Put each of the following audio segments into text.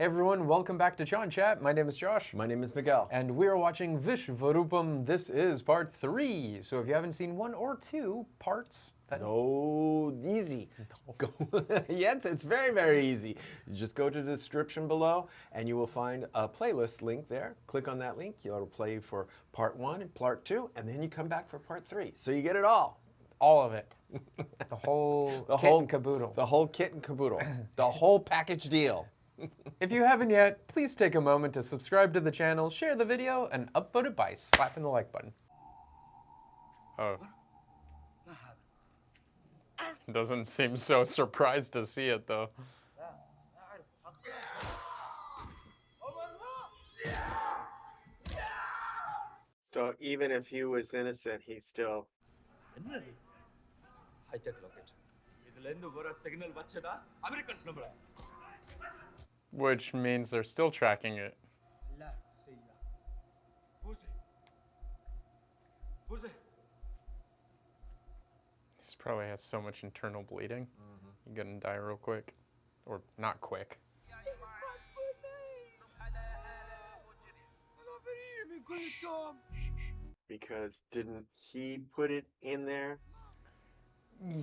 Hey everyone, welcome back to ChaatNChat. My name is Josh. My name is Miguel. And we are watching Vishwaroopam. This is part 3. So if you haven't seen 1 or 2 parts... No, easy. Go. Yes, it's very, very easy. You just go to the description below and you will find a playlist link there. Click on that link. It'll play for part 1 and part 2, and then you come back for part 3. So you get it all. All of it. The whole kit and caboodle. The whole kit and caboodle. The whole package deal. If you haven't yet, please take a moment to subscribe to the channel, share the video, and upvote it by slapping the like button. Oh. Doesn't seem so surprised to see it, though. So even if he was innocent, he's still... High-tech rocket. Signal America's number. Which means they're still tracking it. He probably has so much internal bleeding. He's gonna die real quick. Or not quick. Because didn't he put it in there?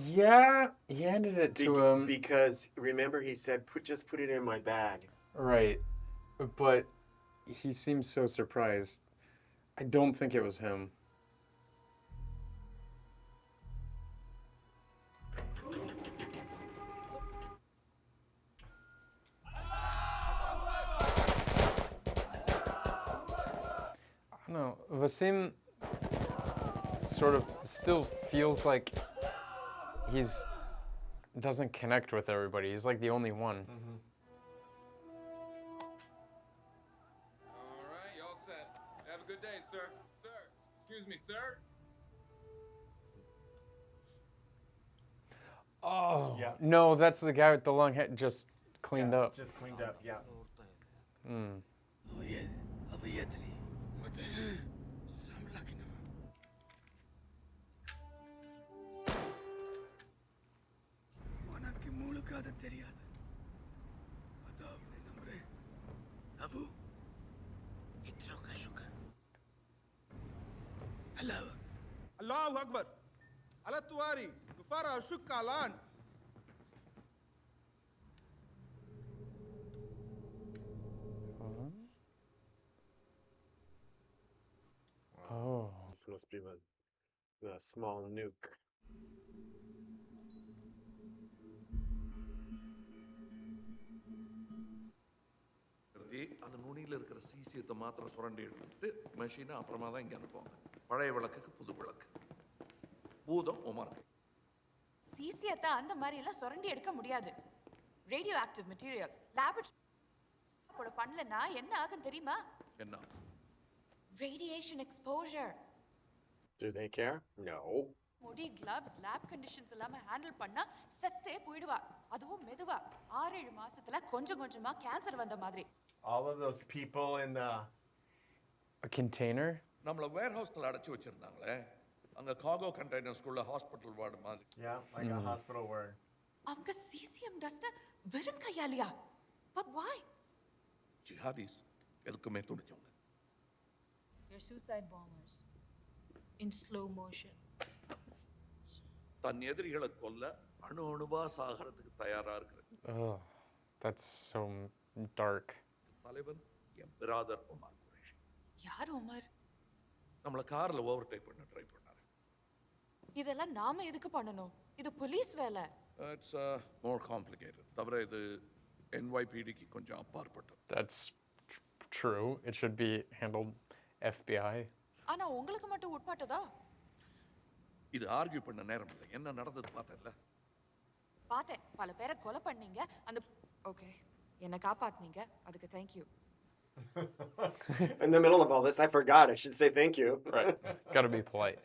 Yeah, he handed it to him. Because remember he said, just put it in my bag. Right, but he seems so surprised. I don't think it was him. I don't know, Wasim sort of still feels like he's doesn't connect with everybody. He's like the only one. All right, y'all set. Have a good day, sir. Sir, excuse me, sir. Oh, Yeah. No, that's the guy with the long head just cleaned up. Just cleaned up, yeah. Allahu Akbar. Alatuari. Nufara Shukalan. Oh. This must be the small nuke. அது நுனியில் இருக்கிற சீசியத்தை மாத்திரம் சுரண்டி எடுத்துட்டு மெஷினை அப்புறமா தான் இங்கே அனுப்புவாங்க. பழைய விளக்குக்கு புது விளக்கு. பூதம் உமாருக்கு. சீசியத்தை அந்த மாதிரி எல்லாம் சுரண்டி எடுக்க முடியாது. Radio active material. லேபரேட்டரி பண்ணலனா என்ன ஆகும் தெரியுமா? என்ன? Radiation exposure. Do they care? No. முடி gloves லேப் கண்டிஷன்ஸ் எல்லாம் ஹேண்டில் பண்ணா செத்தே போய்டுவா. அதுவும் மெதுவா 6-7 மாசத்துல கொஞ்சம் கொஞ்சமா கேன்சர் வந்த மாதிரி. All of those people in the... A container? நம்மள வேர்ஹவுஸ்ல அடைச்சு வச்சிருந்தாங்களே. அங்க கார்கோ கண்டெய்னர்ஸ்குள்ள ஹாஸ்பிடல் வார்டு மாதிரி. Yeah, like a hospital ward. அவங்க சிசிஎம் டஸ்ட் வெறும் கையாலியா? But why? ஜிஹாதிஸ் எதுக்குமே துணிஞ்சவங்க. They're suicide bombers in slow motion. தன் எதிரிகளை கொல்ல அணு அணுவா சாகறதுக்கு தயாரா இருக்கிறது. Oh, that's so dark. தலைவன் என் பிரதர் உமர் குரேஷி. யார் உமர்? நம்மள கார்ல ஓவர்டேக் பண்ண ட்ரை பண்ணாரு. இதெல்லாம் நாம எதுக்கு பண்ணணும்? இது போலீஸ் வேலை. It's more complicated. தவிர இது NYPDக்கு கொஞ்சம் அப்பாற்பட்டது. That's true. It should be handled FBI. ஆனா உங்களுக்கு மட்டும் உட்பட்டதா? இது ஆர்கியூ பண்ண நேரம் இல்லை. என்ன நடந்தது பார்த்தல? பார்த்தேன். பல பேரை கொலை பண்ணீங்க. அந்த ஓகே. என்ன காப்பாத்துனீங்க. அதுக்கு thank you. In the middle of all this, I forgot. I should say thank you. Right. Got to be polite.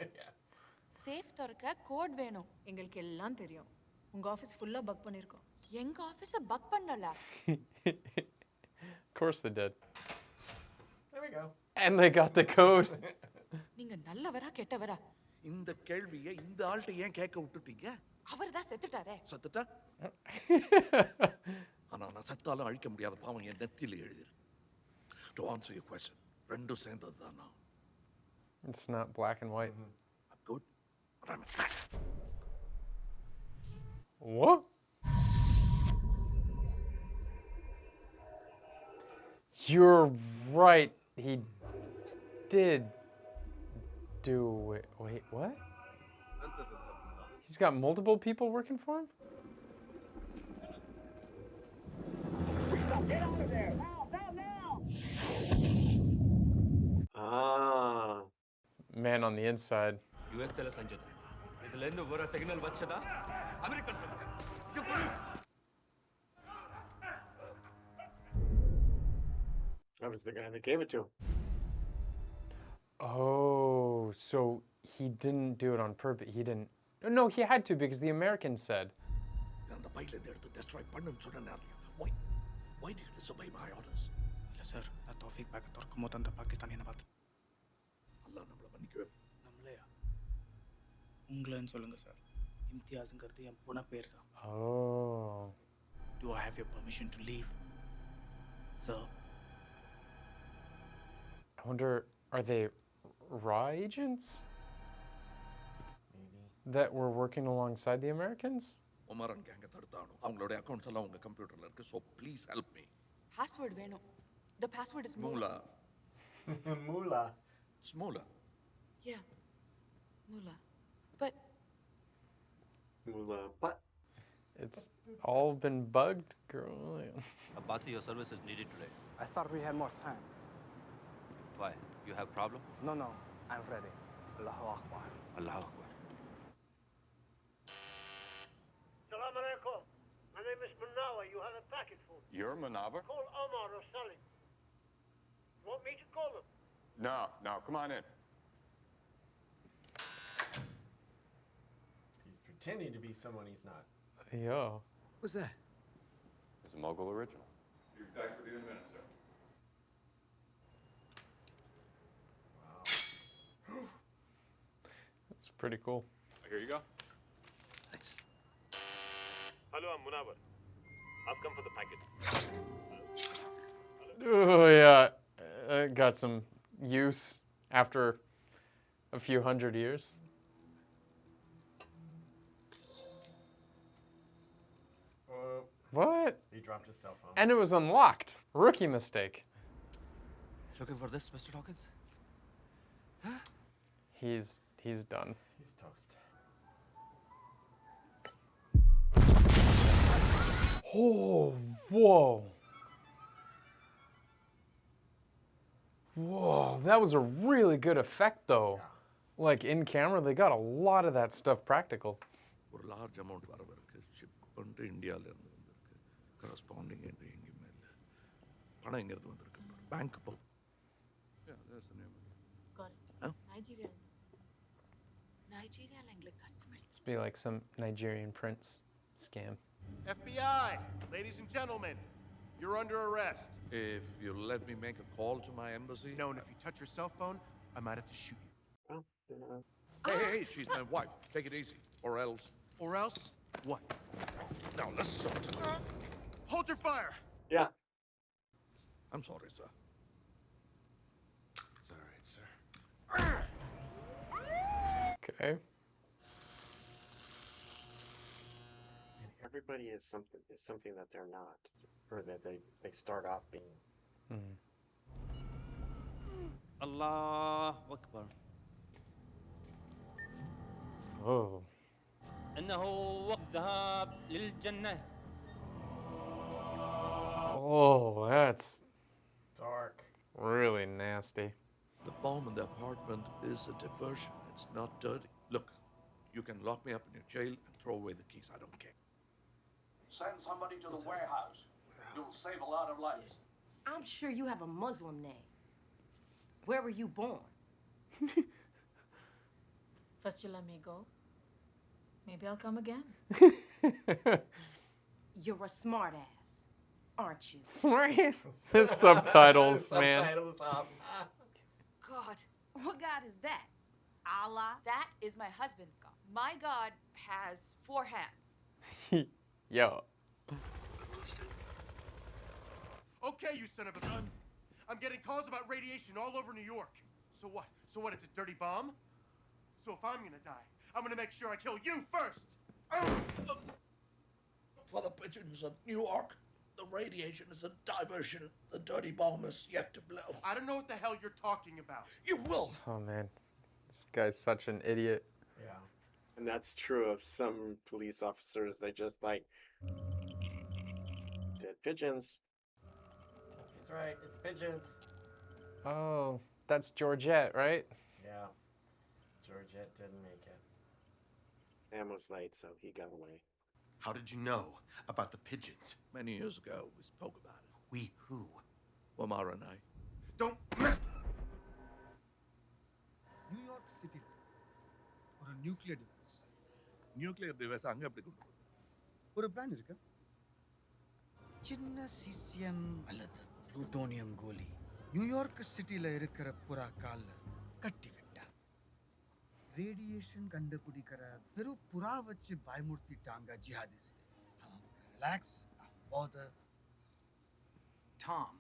Safe திறக்க கோட் வேணும். எங்களுக்கு எல்லாம் தெரியும். உங்க ஆபீஸ் ஃபுல்லா பக் பண்ணிருக்கோம். எங்க ஆபீஸ பக் பண்ணல. Of course they did. There we go. And they got the code. நீங்க நல்லவரா கெட்டவரா? இந்த கேள்வியை இந்த ஆள்கிட்ட ஏன் கேட்க விட்டுட்டீங்க? அவர்தான் செத்துட்டாரே. சத்துட்டா? ஆனா நான் செத்தாலும் அழிக்க முடியாத பாவம் என் நெத்தியில எழுதிரு. To answer your question, ரெண்டும் சேர்ந்தது தான் நான். It's not black and white. I'm good, but I'm a bad. What? You're right. He did do it. Wait, what? He's got multiple people working for him? Ah. Man on the inside. US ಎಲ್ಲ ಸಂಜೆ ಇದರಿಂದ ಬರೋ signal ವಚ್ಚದ American ಇದು ಕೊಡು. That was the guy that gave it to him. Oh, so he didn't do it on purpose. He didn't. No, he had to because the Americans said. அந்த பையில இருந்து எடுத்து டெஸ்ட்ராய் பண்ணுன்னு சொன்னேன். Why do you disobey my orders? ಇಲ್ಲ sir ನಾ Taufeeq bag ತೊರ್ಕೊಂಬತ್ತಂತ ಪಾಕಿಸ್ತಾನಿನ Baat அல்லாஹ் நம்மளை மன்னிக்கவே. நம்மளையா உங்களன்னு சொல்லுங்க சார் இம்தியாஸுங்கிறது என் புன பேர் தான். Oh. Do I have your permission to leave? Sir. I wonder, are they raw agents? Maybe. That were working alongside the Americans? Umran கேங்க தடுத்தானும் அவங்களோட accounts எல்லாம் உங்க கம்ப்யூட்டர்ல இருக்கு. So please help me. Password வேணும். The password is Moola. Moolah. It's Moola. Yeah. Moolah. But Moolah. But It's all been bugged, girl. Abbasi, your service is needed today. I thought we had more time. Why? You have problem? No, I'm ready. Allahu Akbar. Allahu Akbar. Salam alaikum. My name is Manawa. You have a packet for me. You're Manavar? Call Omar or Salim. You want me to call them? No, come on in. he's pretending to be someone he's not. Yo. What's that? It's a Mogul original. Be back with you in a minute, sir. It's pretty cool. Here you go. Hello, I'm Munawar. I've come for the packet. Oh, yeah. Got some use after a few hundred years. What? He dropped his cell phone. And it was unlocked. Rookie mistake. Looking for this, Mr. Dawkins? He's done. He's toast. Oh, whoa. Whoa, that was a really good effect though. Like in camera, they got a lot of that stuff practical. ஒரு large amount வரவிருக்கு. Ship பண்ணிட்டு இந்தியாவில இருந்து வந்திருக்கு. Corresponding என்று எங்கேயுமே இல்லை. பணம் எங்கிறது வந்திருக்கு. பேங்க் போ. Yeah, that's the name of it. got it. Huh? Nigeria. Nigeria எங்களுக்கு customers. Must be like some Nigerian prince scam. FBI, ladies and gentlemen, you're under arrest. If you let me make a call to my embassy. No, and if you touch your cell phone, I might have to shoot you. Well, then, Hey, she's my wife. Take it easy, or else. Or else, what? Now listen to me. Hold your fire. yeah. I'm sorry, sir. It's all right, sir. Okay. And everybody is something that they're not, or that they start off being. Allahu Akbar. Oh. إنه وقت ذهاب للجنة. Oh, that's Dark. really nasty. The bomb in the apartment is a diversion. It's not dirty. Look, you can lock me up in your jail and throw away the keys. I don't care. Send somebody to the warehouse. You'll save a lot of lives. I'm sure you have a Muslim name. Where were you born? First you let me go. Maybe I'll come again. You're a smartass, aren't you? His subtitles, man. Subtitles up. God, what God is that? Allah? That is my husband's God. My God has 4 hands. Yo. Okay, you son of a gun. I'm getting calls about radiation all over New York. So what? So what? It's a dirty bomb? So if I'm gonna die, I'm gonna make sure I kill you first. For the pigeons of New York, the radiation is a diversion. The dirty bomb is yet to blow. I don't know what the hell you're talking about. You will. Oh man, this guy's such an idiot. Yeah. And that's true of some police officers. They just like dead pigeons. He's right. It's pigeons. Oh, that's Georgette, right? Yeah. Georgette didn't make it. Sam was late, so he got away. How did you know about the pigeons? Many years ago, we spoke about it. We who? Omar and I. Don't mess. New York City or a nuclear device. Nuclear device அங்க எப்படி கொண்டு போறது? ஒரு plan இருக்கு. சின்ன CCM அல்லது plutonium கோலி New York சிட்டில இருக்கிற புறா கால்ல கட்டி விட்டா. ரேடியேஷன் கண்டுபிடிக்கிற வெறும் புறா வச்சு பயமுறுத்திட்டாங்க jihadist. Relax, bother. Tom,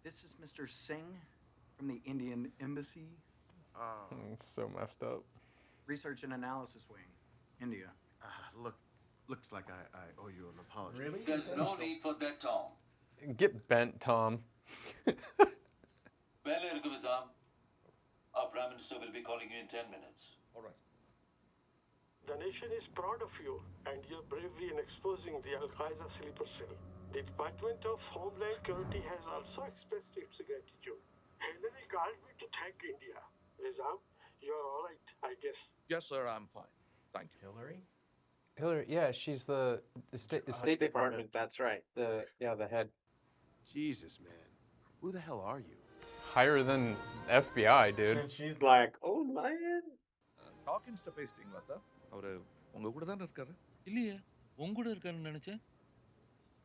this is Mr. Singh from the Indian Embassy. It's so messed up. Research and Analysis Wing, India. Looks like I owe you an apology. Really? There's no need for that, Tom. Get bent, Tom. Well, Wisam, our Prime Minister will be calling you in 10 minutes. All right. The nation is proud of you and your bravery in exposing the Al-Qaeda sleeper cell. The Department of Homeland Security has also expressed its gratitude. Hillary called me to thank India. Wisam, you're all right, I guess. Yes, sir, I'm fine. Thank you. Hillary? Hillary, yeah, she's the State Department. That's right. The head. Jesus, man. Who the hell are you? higher than FBI, dude. She's like, oh man. Talking step பேசிட்டீங்களா sir? அவரு உங்க கூட தானே இருக்காரு? இல்லையே, உங்க கூட இருக்காருன்னு நினைச்சேன்.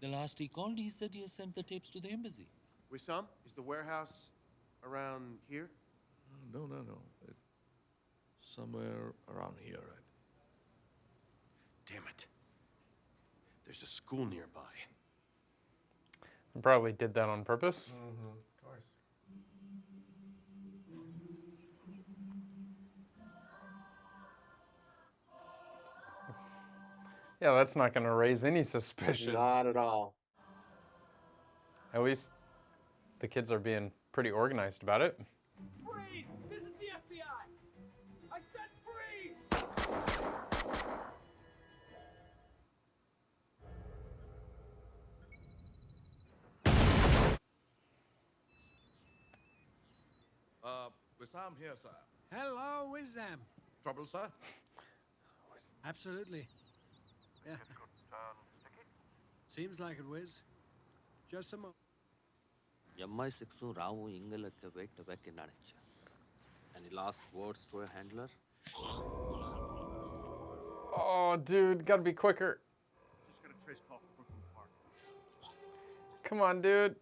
The last he called, he said he has sent the tapes to the embassy. Wisam, is the warehouse around here? No. It's somewhere around here, right? Damn it. There's a school nearby. Probably did that on purpose. Mm-hmm. Of course. Yeah, that's not going to raise any suspicion. Not at all. At least the kids are being pretty organized about it. Freeze! This is the FBI! I said freeze! Wisam here, sir. Hello, Wisam. Trouble, sir? Absolutely. Yeah. Seems like it, Wiz. Just a moment. MI6 Ravu Ingalaka wait to back in Nanacha. Any last words to a handler? Oh, dude, gotta be quicker. Just got a trace call from Brooklyn Park. Come on, dude.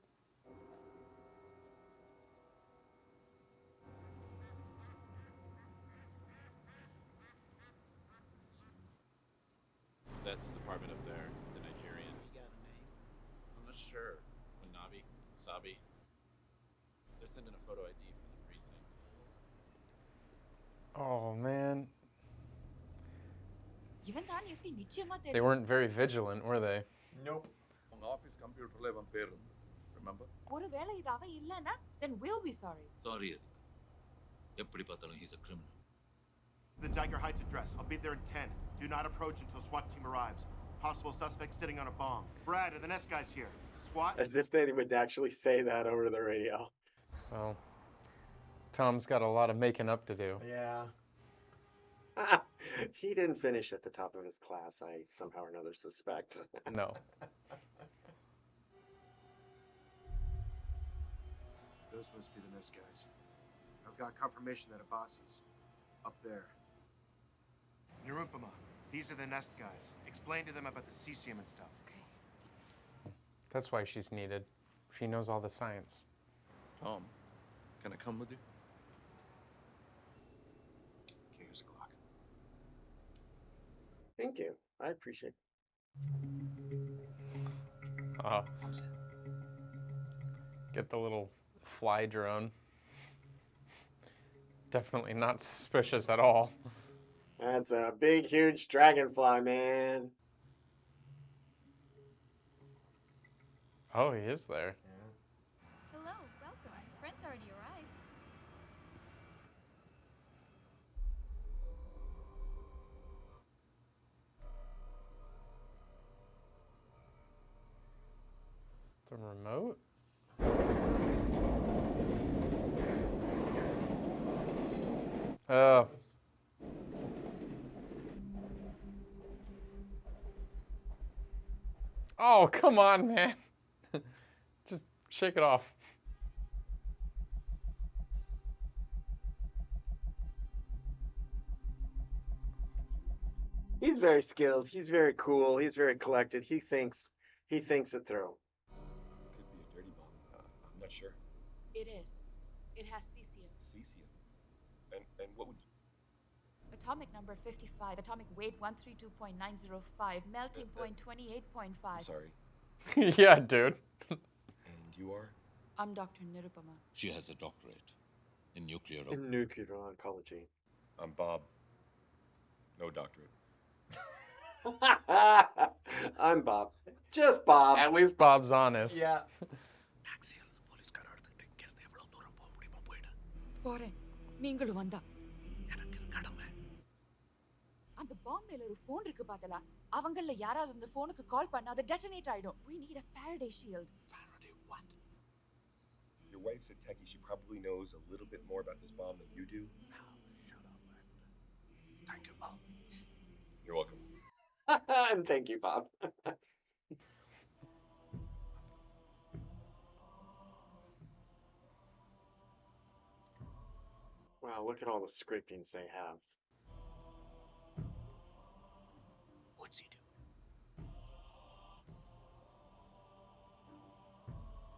That's his apartment up there, the Nigerian. You got a name? I'm not sure. Nabi, Sabi. They're sending a photo ID from the precinct. Oh, man. இவன் தான் எப்படி நிச்சயமா They தெரியும்? weren't very vigilant, were they? Nope. உங்க office கம்ப்யூட்டர்ல இவன் பேர் இருந்தது. Remember? ஒருவேளை இது அவன் இல்லனா then we'll be sorry. Sorry. எப்படி பார்த்தாலும் he's a criminal. The Diker Heights address. I'll be there in 10. Do not approach until SWAT team arrives. Possible suspect sitting on a bomb. Brad, are the Nest guys here? SWAT? As if they would actually say that over the radio. Well, Tom's got a lot of making up to do. Yeah. He didn't finish at the top of his class, I somehow or another suspect. No. Those must be the Nest guys. I've got confirmation that Abbasi's up there. Nirupama, these are the Nest guys. Explain to them about the cesium and stuff. Okay. That's why she's needed. She knows all the science. Tom, can I come with you? Okay, here's a clock. Thank you. I appreciate it. Get the little fly drone. Definitely not suspicious at all. That's a big, huge dragonfly, man. Oh, he is there. Hello, welcome. Friends already arrived. The remote? Oh, come on, man. Just shake it off. He's very skilled. He's very cool. He's very collected. He thinks it through. Could be a dirty bomb. I'm not sure. It is. It has cesium. Cesium. And what would... Atomic number 55, atomic weight 132.905, melting point 28.5. I'm sorry. Yeah, dude. And you are? I'm Dr. Nirupama. She has a doctorate in nuclear. In nuclear oncology. I'm Bob. No doctorate. I'm Bob. Just Bob. At least Bob's honest. Yeah. போறேன் நீங்களும் வந்தா அந்த bomb மேல ஒரு phone இருக்கு பாத்தல அவங்கள யாராவது அந்த ஃபோனுக்கு கால் பண்ணா அது டெட்டனேட் ஆயிடும். We need a Faraday shield. Faraday what? Your wife's a techie. She probably knows a little bit more about this bomb than you do. Now, shut up and thank you, Bob. You're welcome. And thank you, Bob. Wow, look at all the scrapings they have. What's he doing?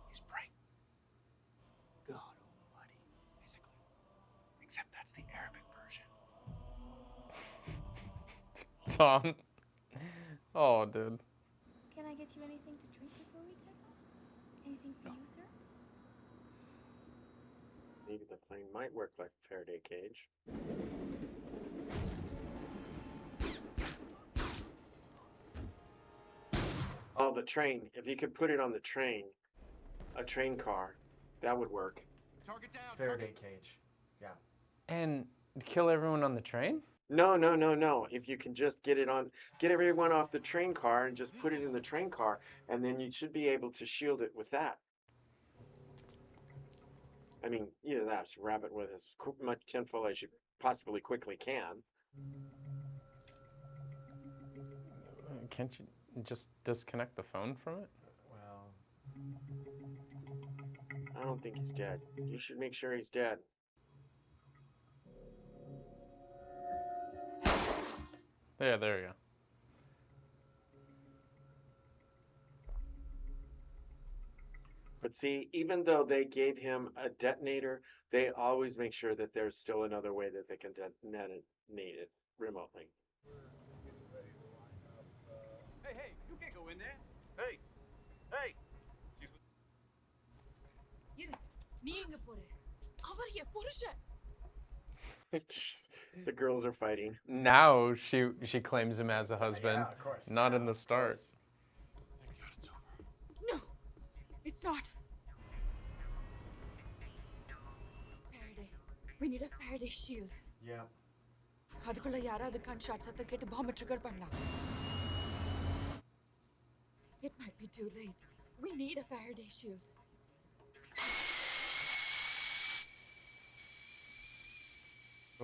He's praying. God Almighty, basically. Except that's the Arabic version. Tom. Oh, dude. Can I get you anything to drink before we take off? Anything for you, sir? Maybe the plane might work like a Faraday cage. Oh, the train. If you could put it on the train, a train car, that would work. Target down. Faraday cage. Yeah. And kill everyone on the train? No. If you can just get everyone off the train car and just put it in the train car, and then you should be able to shield it with that. I mean, either that, or wrap it with as much tinfoil as you possibly quickly can. Can't you just disconnect the phone from it? Well, I don't think he's dead. You should make sure he's dead. Yeah, there you go. But see, even though they gave him a detonator, they always make sure that there's still another way that they can detonate it remotely. Hey, you can't go in there. Hey. இரு நீ எங்க போற அவர் என் புருஷன். The girls are fighting. Now she claims him as a husband. Yeah, of course. Not in the start. Thank God it's over. No, it's not. Faraday. We need a Faraday shield. yeah. அதுக்குள்ள யாராவது கன் shot சத்தம் கேட்டு பாம்பை trigger பண்ணலாம். It might be too late. We need a Faraday shield.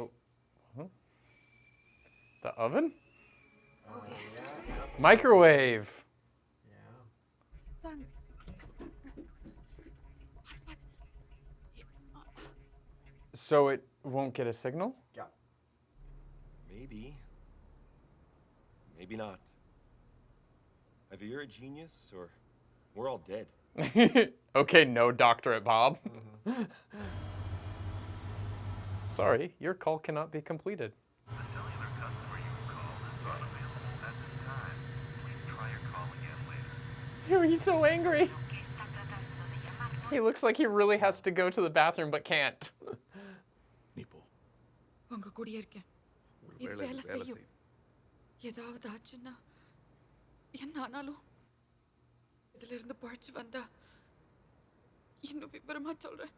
Oh. Huh? The oven? Oh, yeah. Microwave. Yeah. So it won't get a signal? Yeah. Maybe. Maybe not. Either you're a genius or we're all dead. Okay, no doctorate, Bob. Sorry, your call cannot be completed. He's so angry. He looks like he really has to go to the bathroom but can't. உங்க கூடயே இருக்கேன். இது வேலை செய்யும். ஏதாவது ஆச்சுன்னா என்ன ஆனாலும் இதுல இருந்து பழிச்சு வந்தா இன்னும் விவரமா சொல்றேன்.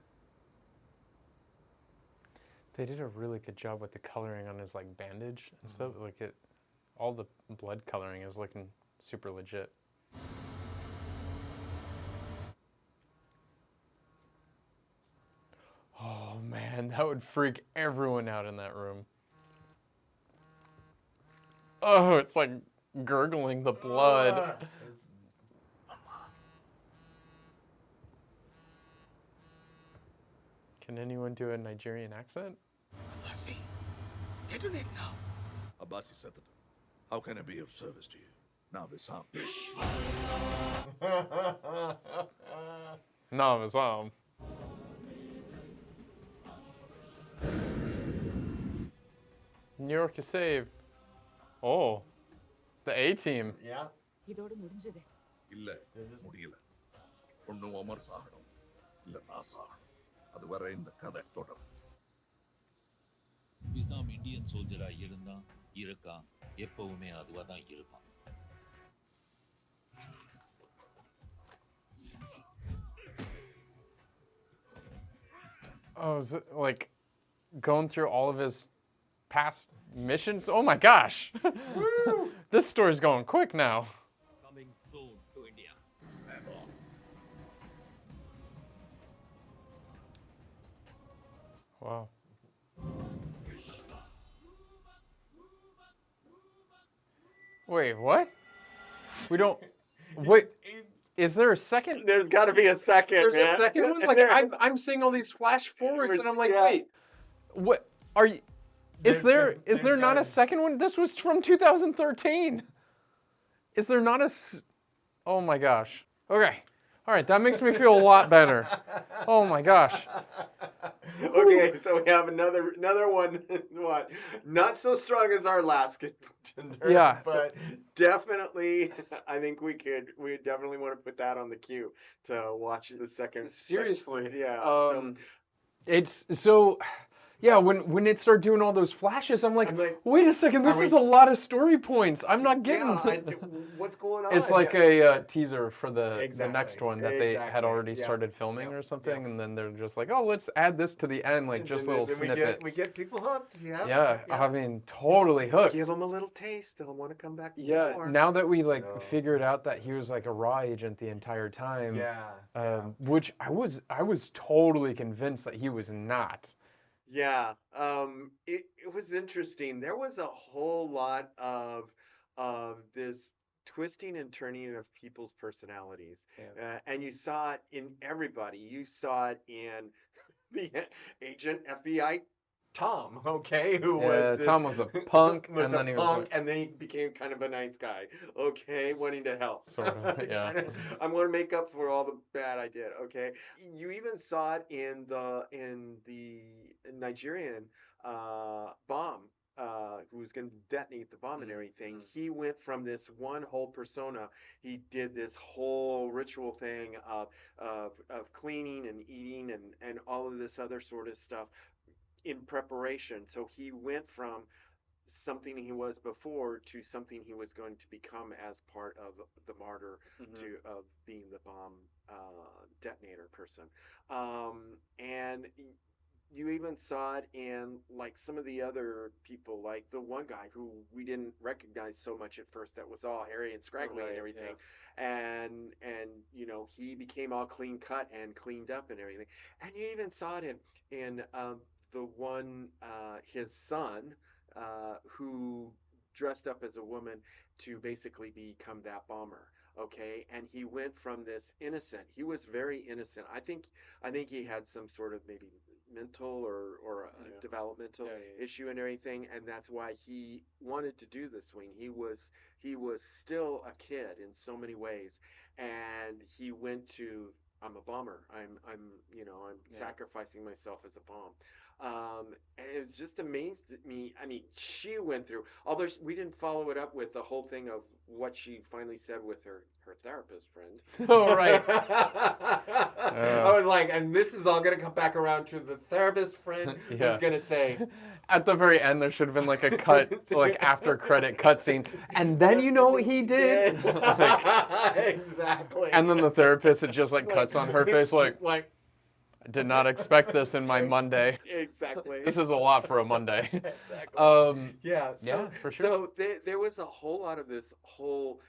They did a really good job with the coloring on his like bandage and stuff. Like all the blood coloring is looking super legit. Oh man, that would freak everyone out in that room. Oh, it's like gurgling the blood. Can anyone do a Nigerian accent? Abasi, detonate now. Abasi Satan, how can I be of service to you? Now, Wisam. No, Wisam. New York is saved. Oh, the A team. Yeah. இதோட முடிஞ்சது. இல்ல முடியல. ஒண்ணு அமர் சாகணும் இல்ல நான் சாகணும். அதுவரை இந்த கதை தொடரும். விசாம் இந்தியன் சோல்ஜரா இருந்தான் இருக்கான் எப்பவுமே அதுவா தான் இருப்பான். Oh, is it like going through all of his past missions? Oh my gosh. This story's going quick now. Coming soon to India. Wow. Wait, what? We don't. Wait. Is there a second? There's got to be a second. There's man. a second one. Like I'm seeing all these flash forwards, and I'm like, Yeah. wait, what are you? Is there not a second one? This was from 2013. Is there not a? Oh my gosh. Okay. All right, that makes me feel a lot better. Oh my gosh. Okay, so we have another one. What? Not so strong as our last contender. Yeah. But definitely, I think we definitely want to put that on the queue to watch the second. Seriously. Yeah. It's so. Yeah, when it started doing all those flashes, I'm like, wait a second, this is a lot of story points. I'm not getting. What's going on? It's like a teaser for the Exactly. next one that they had already started filming or something, and then they're just like, oh, let's add this to the end, like just little snippets. We get people hooked. Yeah. Yeah, I mean, totally hooked. Give them a little taste; they'll want to come back. For Yeah, more. now that we figured out that he was like a raw agent the entire time, which I was totally convinced that he was not. Yeah, it was interesting. There was a whole lot of this twisting and turning of people's personalities, and you saw it in everybody. You saw it in the agent FBI Tom, okay, who was Tom was a punk, and then he was like, and then he became kind of a nice guy, okay, wanting to help. Sort of, yeah. I'm going to make up for all the bad I did, okay. You even saw it in the Nigerian bomb, who was going to detonate the bomb and everything. He went from this one whole persona. He did this whole ritual thing of cleaning and eating and all of this other sort of stuff in preparation. So he went from something he was before to something he was going to become as part of the martyr of being the bomb detonator person. And you even saw it in like some of the other people, like the one guy who we didn't recognize so much at first, that was all hairy and scraggly and everything. And you know, he became all clean cut and cleaned up and everything. And you even saw it in the one, his son, who dressed up as a woman to basically become that bomber. Okay, and he went from this innocent. He was very innocent. I think he had some sort of maybe mental or a developmental issue and everything, and that's why he wanted to do the swing. He was still a kid in so many ways, and he went to, I'm a bomber. I'm sacrificing myself as a bomb. And it was just amazed at me. I mean, she went through, although we didn't follow it up with the whole thing of what she finally said with her therapist friend. Oh, right. I was like, and this is all going to come back around to the therapist friend Yeah. who's going to say, At the very end, there should have been like a cut, like after credit cutscene, and then you know what he did. Like, exactly. and then the therapist, it just like cuts on her face, like, I did not expect this in my Monday. Exactly. This is a lot for a Monday. Exactly. Yeah. So, yeah, for sure. So there was a whole lot of this whole,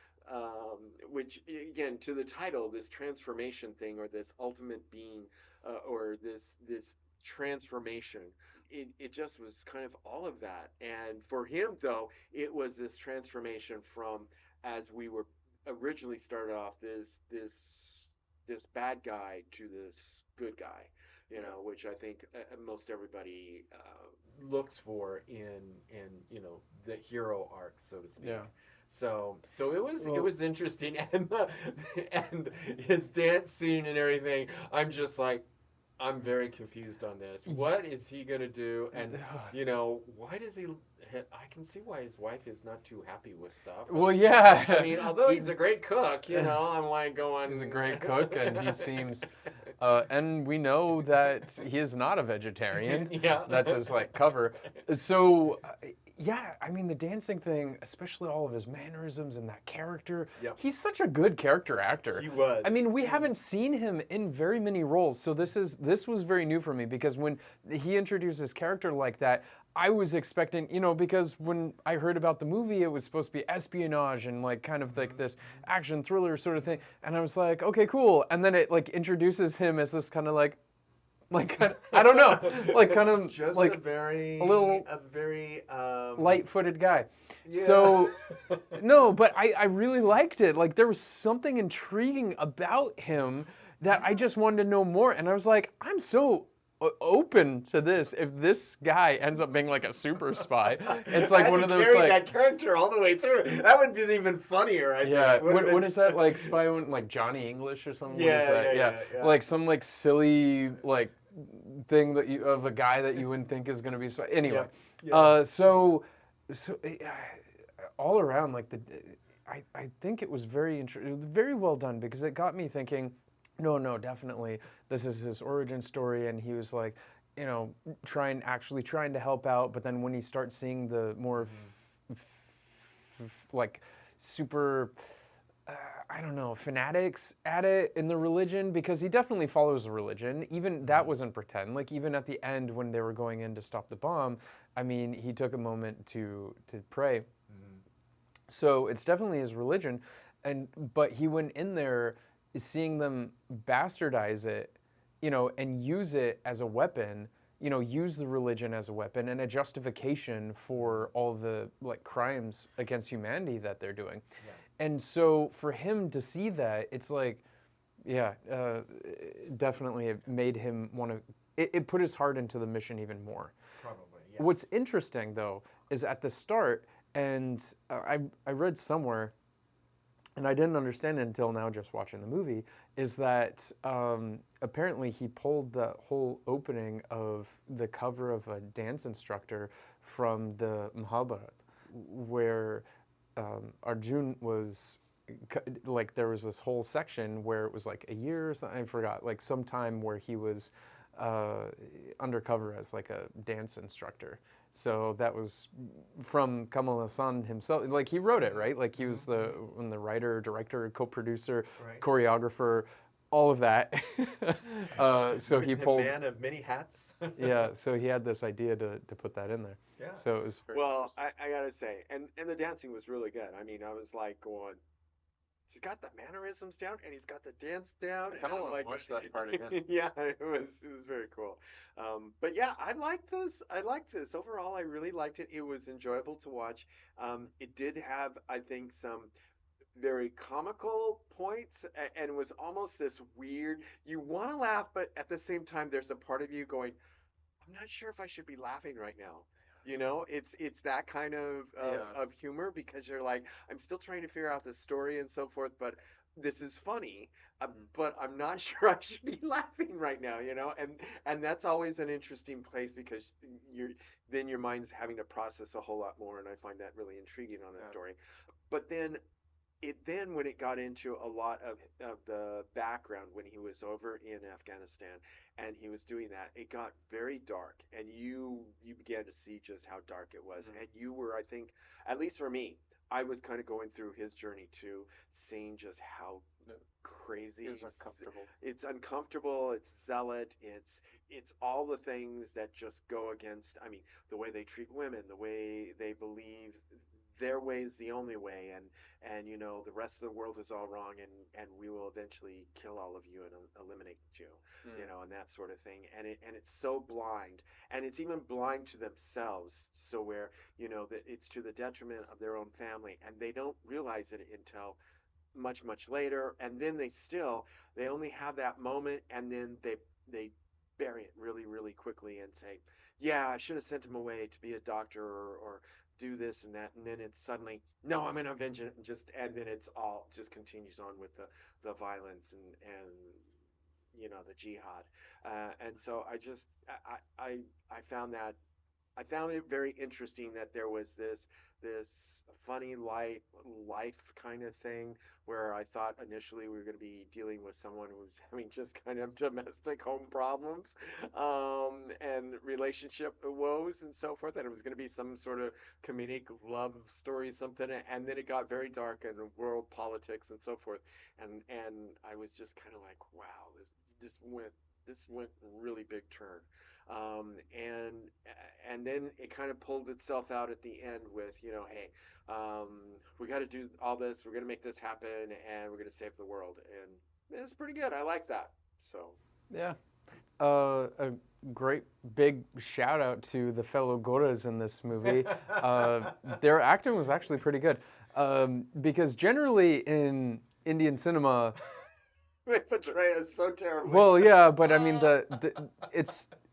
which again, to the title, this transformation thing, or this ultimate being, or this transformation. It just was kind of all of that. And for him, though, it was this transformation from, as we were originally started off, this bad guy to this good guy, which I think most everybody looks for in the hero arc, so to speak. Yeah. So it was interesting, and and his dance scene and everything. I'm just like, I'm very confused on this. What is he gonna do? And why does he? I can see why his wife is not too happy with stuff. Well, yeah. I mean, although he's a great cook, I'm like going. He's a great cook, and he seems, and we know that he is not a vegetarian. Yeah. That's his like cover. So. Yeah, I mean the dancing thing, especially all of his mannerisms and that character. Yep. He's such a good character actor. He was. I mean, we haven't seen him in very many roles, so this was very new for me, because when he introduced his character like that, I was expecting, because when I heard about the movie, it was supposed to be espionage and like kind of like this action thriller sort of thing, and I was like, okay, cool, and then it like introduces him as this kind of like I don't know, like kind of just like a very light-footed guy. Yeah. So no, but I really liked it. Like there was something intriguing about him that I just wanted to know more, and I was like, I'm so open to this. If this guy ends up being like a super spy, it's like one of those like that character all the way through. That would be even funnier. I think. What is that like spy one, like Johnny English or something? Yeah, what is that? yeah. Like some like silly like thing that of a guy that you wouldn't think is going to be spy. Anyway, so all around like I think it was very very well done, because it got me thinking. No, definitely. This is his origin story, and he was like, trying to help out. But then when he starts seeing the more like super, I don't know, fanatics at it in the religion, because he definitely follows the religion. Even that wasn't pretend. Like even at the end when they were going in to stop the bomb, I mean, he took a moment to pray. So it's definitely his religion, but he went in there. Seeing them bastardize it, and use it as a weapon, use the religion as a weapon and a justification for all the like crimes against humanity that they're doing. Yeah. And so for him to see that, it's like, definitely it made him want to, it put his heart into the mission even more. Probably, yeah. What's interesting though, is at the start, and I read somewhere, and I didn't understand it until now just watching the movie, is that apparently he pulled the whole opening of the cover of a dance instructor from the Mahabharata, where Arjun was, like there was this whole section where it was like a year or something, I forgot, like some time where he was undercover as like a dance instructor. So that was from Kamal Haasan himself. Like he wrote it, right? Like he was the writer, director, co-producer, choreographer, all of that. So he pulled. The man of many hats. Yeah. So he had this idea to put that in there. Yeah. So it was. Well, I gotta say, and the dancing was really good. I mean, I was like going. He's got the mannerisms down, and he's got the dance down. I kind of want to watch that part again. Yeah, it was very cool. But yeah, I liked this. Overall, I really liked it. It was enjoyable to watch. It did have, I think, some very comical points, and it was almost this weird. You want to laugh, but at the same time, there's a part of you going, I'm not sure if I should be laughing right now. You know, it's that kind of humor because you're like, I'm still trying to figure out the story and so forth, but this is funny, but I'm not sure I should be laughing right now, you know, and that's always an interesting place because then your mind's having to process a whole lot more, and I find that really intriguing on a story. But then when it got into a lot of the background when he was over in Afghanistan and he was doing that, it got very dark, and you began to see just how dark it was, and you were, I think, at least for me, I was kind of going through his journey too, seeing just how crazy It was uncomfortable. it's uncomfortable, it's zealot, it's all the things that just go against, I mean, the way they treat women, the way they believe their way is the only way, and you know the rest of the world is all wrong, and we will eventually kill all of you and eliminate you, you know, and that sort of thing, and it's so blind, and it's even blind to themselves, so where you know that it's to the detriment of their own family, and they don't realize it until much later, and then they only have that moment, and then they bury it really quickly and say, yeah, I should have sent him away to be a doctor, or do this and that, and then it's suddenly, no, I'm gonna avenge it, and then it's all just continues on with the violence and you know the jihad, and so I found that I found it very interesting that there was this funny light life kind of thing where I thought initially we were going to be dealing with someone who's having just kind of domestic home problems, and relationship woes and so forth, and it was going to be some sort of comedic love story, something, and then it got very dark and world politics and so forth, and I was just kind of like, wow, this went really big turn, and then it kind of pulled itself out at the end with, you know, hey, we got to do all this, we're gonna make this happen, and we're gonna save the world, and it's pretty good. I like that. So Yeah. A great big shout out to the fellow Goras in this movie. Their acting was actually pretty good, because generally in Indian cinema, they portray us so terribly. well, yeah, but I mean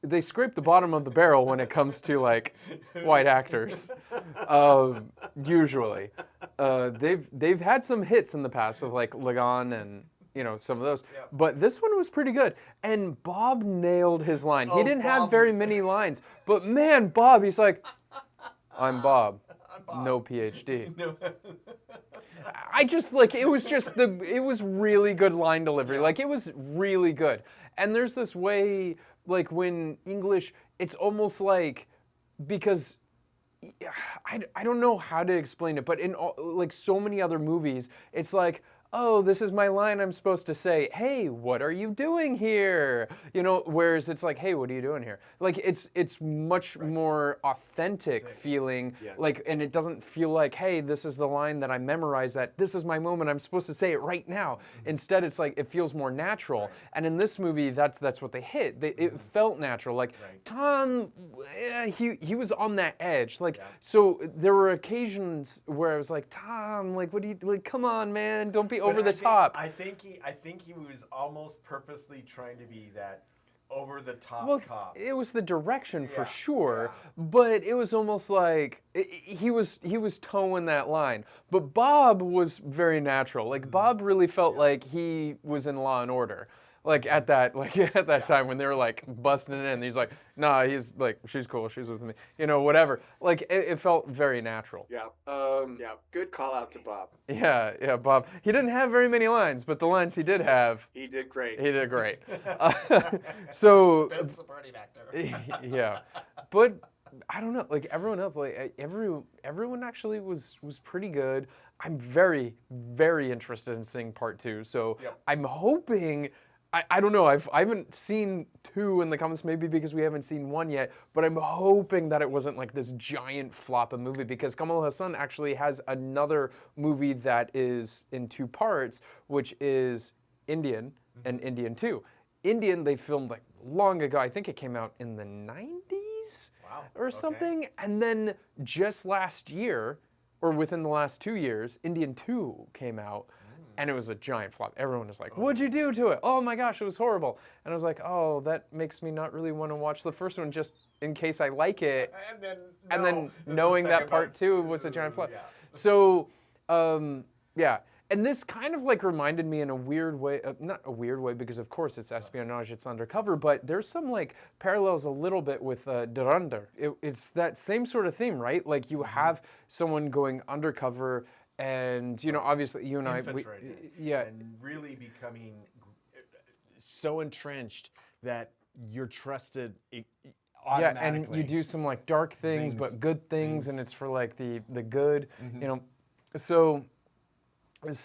they scrape the bottom of the barrel when it comes to like white actors. Usually, they've had some hits in the past with like Lagan and, you know, some of those, but this one was pretty good. And Bob nailed his line. He didn't have very many lines, but man, Bob, he's like, I'm Bob. No PhD. I just like it was really good line delivery. Like it was really good. And there's this way, like when English, it's almost like, because I don't know how to explain it, but in like so many other movies, it's like, oh, this is my line I'm supposed to say. Hey, what are you doing here? You know, whereas it's like, hey, what are you doing here? Like it's much more authentic feeling. Like, and it doesn't feel like, hey, this is the line that I memorized, that this is my moment, I'm supposed to say it right now. Instead, it's like it feels more natural. And in this movie, that's what they hit. It felt natural. Like Tom, he was on that edge. Like so, there were occasions where I was like, Tom, like, what do you like? Come on, man, don't be over the top. I think he was almost purposely trying to be that over the top cop. It was the direction for sure, but it was almost like he was towing that line. But Bob was very natural. Like Bob really felt like he was in Law and Order. Like at that time when they were like busting it in, he's like, nah, he's like, she's cool, she's with me, you know, whatever. Like it felt very natural. Yeah. Good call out to Bob. Yeah, Bob. He didn't have very many lines, but the lines he did have, he did great. He did great. So best supporting actor. Yeah, but I don't know. Like everyone else, like everyone actually was pretty good. I'm very interested in seeing part 2. So I'm hoping. I don't know, I haven't seen 2 in the comments, maybe because we haven't seen 1 yet, but I'm hoping that it wasn't like this giant flop of movie, because Kamal Haasan actually has another movie that is in 2 parts, which is Indian and Indian 2. Indian, they filmed like long ago, I think it came out in the 90s or something, and then just last year, or within the last 2 years, Indian 2 came out. And it was a giant flop. Everyone was like, what'd you do to it? Oh my gosh, it was horrible. And I was like, oh, that makes me not really want to watch the first one just in case I like it. And then knowing that part 2 was a giant flop. Yeah. So, yeah. And this kind of like reminded me in a weird way, not a weird way, because of course it's espionage, it's undercover, but there's some like parallels a little bit with Durandar. It's that same sort of theme, right? Like you have someone going undercover and, you know, obviously you and I, and really becoming so entrenched that you're trusted automatically. Yeah, and you do some like dark things, but good things, and it's for like the good, you know. So it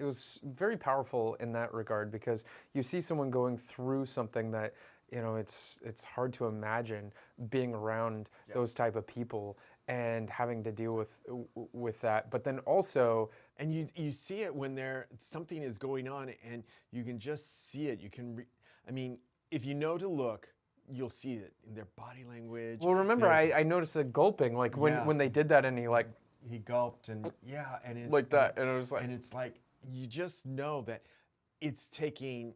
was very powerful in that regard because you see someone going through something that, you know, it's hard to imagine being around those type of people and having to deal with that. But then also, and you see it when something is going on, and you can just see it. You can, I mean, if you know to look, you'll see it in their body language. Well, remember, I noticed a gulping, like when they did that, and he gulped, and and it's like that, and it was like, and it's like you just know that it's taking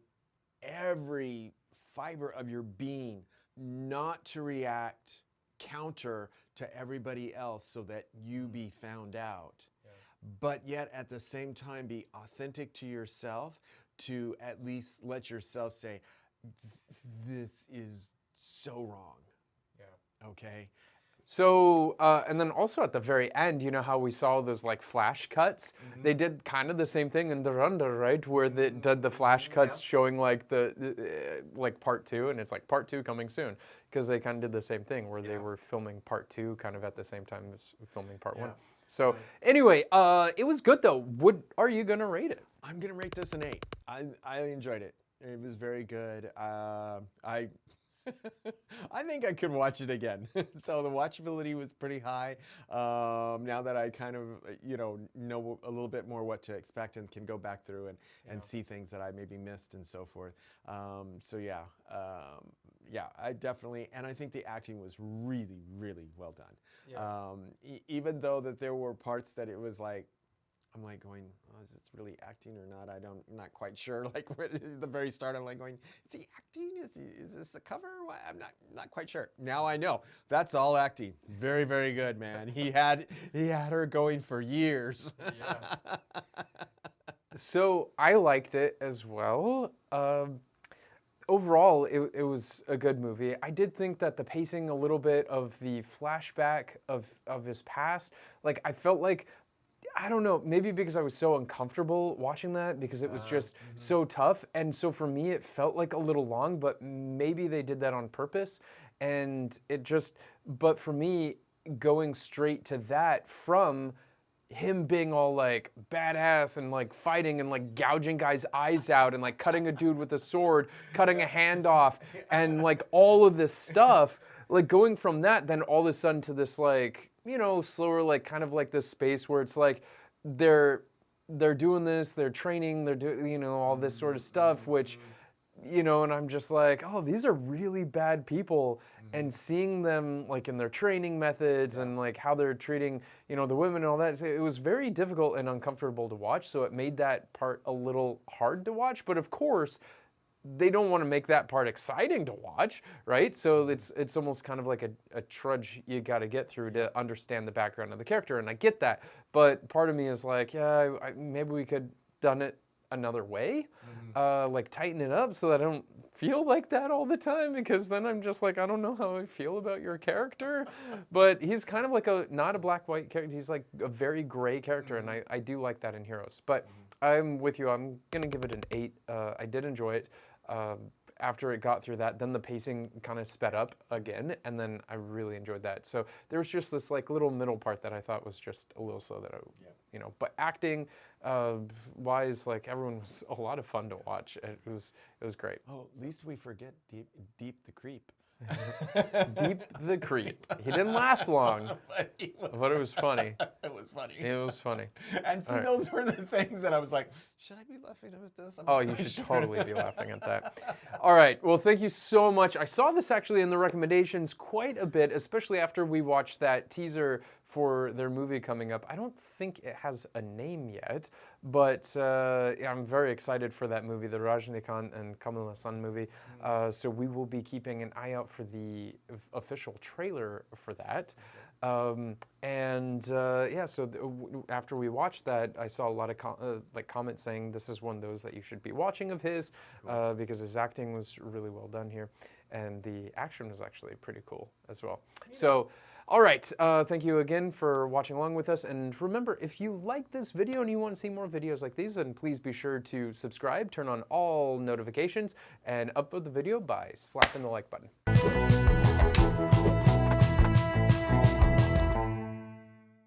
every fiber of your being not to react counter to everybody else so that you be found out, but yet at the same time be authentic to yourself, to at least let yourself say, this is so wrong. Yeah. Okay. So, and then also at the very end, you know how we saw those like flash cuts? They did kind of the same thing in Durandar, right? Where they did the flash cuts showing like like part 2, and it's like part 2 coming soon. Because they kind of did the same thing where they were filming part 2 kind of at the same time as filming part 1. So anyway, it was good though. What are you gonna rate it? I'm gonna rate this an 8. I enjoyed it. It was very good. I think I could watch it again. So the watchability was pretty high. Now that I kind of, you know a little bit more what to expect and can go back through and see things that I maybe missed and so forth. So yeah, I definitely, and I think the acting was really, really well done. Yeah. Even though that there were parts that it was like, I'm like going, oh, is this really acting or not? I'm not quite sure. Like at the very start, I'm like going, is he acting? Is this a cover? I'm not quite sure. Now I know that's all acting. Very, very good, man. He had her going for years. Yeah. So I liked it as well. Overall, it was a good movie. I did think that the pacing a little bit of the flashback of his past, like I felt like, I don't know, maybe because I was so uncomfortable watching that because it was just so tough. And so for me, it felt like a little long, but maybe they did that on purpose. And but for me, going straight to that from him being all like badass and like fighting and like gouging guys' eyes out and like cutting a dude with a sword, cutting a hand off, and like all of this stuff, like going from that, then all of a sudden to this like, you know, slower, like kind of like this space where it's like they're doing this, they're training, they're doing, you know, all this sort of stuff, which, you know, and I'm just like, oh, these are really bad people. And seeing them like in their training methods and like how they're treating, you know, the women and all that, it was very difficult and uncomfortable to watch. So it made that part a little hard to watch. But of course, they don't want to make that part exciting to watch, right? So it's almost kind of like a trudge you got to get through to understand the background of the character, and I get that. But part of me is like, yeah, maybe we could done it another way, like tighten it up so that I don't feel like that all the time, because then I'm just like, I don't know how I feel about your character. But he's kind of like not a black-white character, he's like a very gray character, and I do like that in Heroes. But I'm with you, I'm gonna give it an 8. I did enjoy it. After it got through that, then the pacing kind of sped up again, and then I really enjoyed that. So there was just this like little middle part that I thought was just a little slow that you know, but acting wise, like everyone was a lot of fun to watch. It was great. Oh, at least we forget Deep the Creep. Deep the Creep. He didn't last long, but it was funny. It was funny. It was funny. And see, those were the things that I was like, should I be laughing at this? Oh, you should totally be laughing at that. All right. Well, thank you so much. I saw this actually in the recommendations quite a bit, especially after we watched that teaser for their movie coming up. I don't think it has a name yet, but yeah, I'm very excited for that movie, the Rajnikant and Kamal Haasan movie. So we will be keeping an eye out for the official trailer for that. Yeah, so after we watched that, I saw a lot of comments saying this is one of those that you should be watching of his, because his acting was really well done here, and the action was actually pretty cool as well. So, all right, thank you again for watching along with us, and remember, if you like this video and you want to see more videos like these, then please be sure to subscribe, turn on all notifications, and upvote the video by slapping the like button.